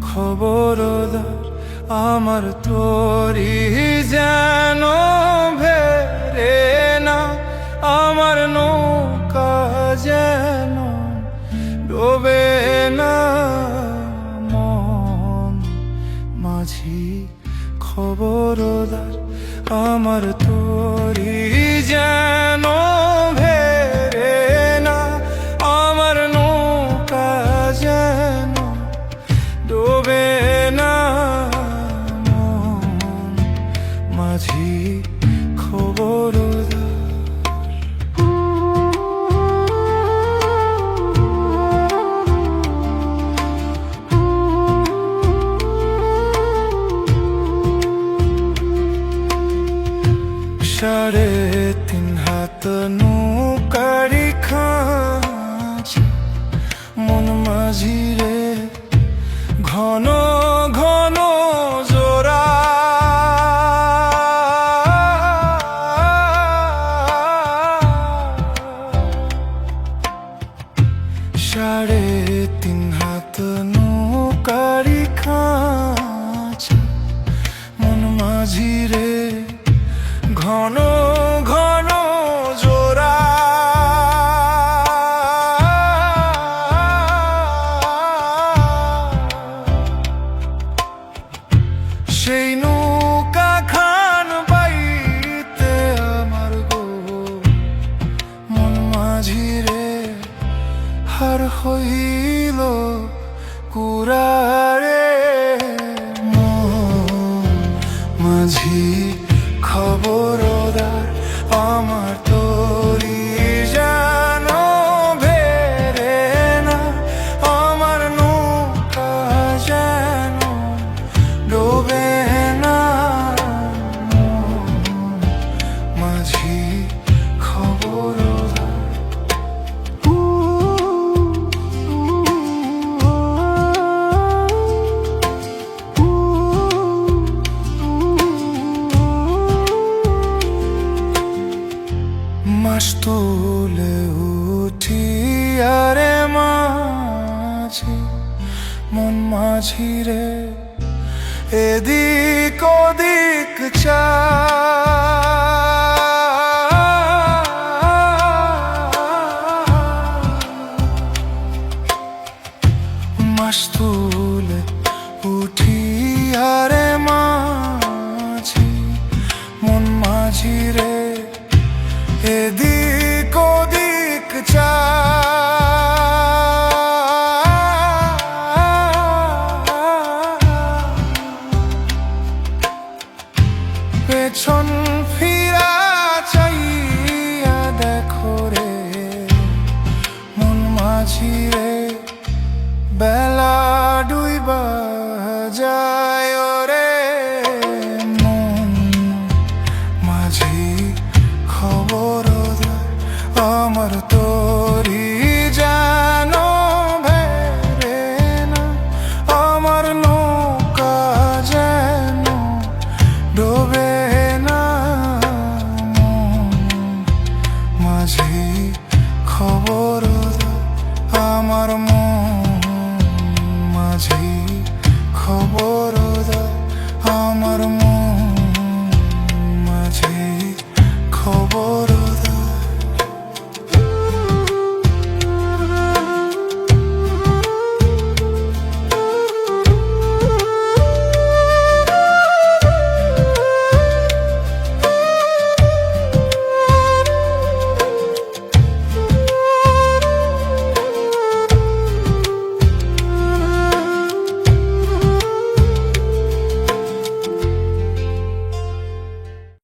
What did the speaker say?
খবরদার আমার তোরি যেন ভেরে না, আমার নৌকা যেন ডোবে না। মন মাঝি খবরদার আমার তোরি যেন ভেরে না, আমার নৌকা যেন ডোবে না। মন মাঝি খবরদার। সাড়ে তিন হাত নৌকারি খাঁচ, মন মাঝি রে ঘন ঘন জোড়া। সাড়ে তিন হাত নৌকারি খাঁচ, মন মাঝি রে ঘন ঘন জোড়া। সেই নৌকা খান বাইতে আমার গো মন মাঝি রে হার হইল কুরারে। মন মাঝি খবরদার আমার তোরি যেন ভেরে না, আমার নৌকা যেন ডোবে না। মাঝি খবরদার। মাস তুলে উঠি আরে মাঝি, মন মাঝি রে এদিক ওদিক মাস তুলে উঠি আরে মাঝি, মন মাঝি রে এদিক ওদিক পেছন ফিরা চাইয়া দেখো রে মন মাঝি রে বেলা ডুইবা যায় রে। মন মাঝি খবরদার আমার তোরি যেন ভেরে না, আমার নৌকা যেন ডোবে না। মন মাঝি খবরদার আমার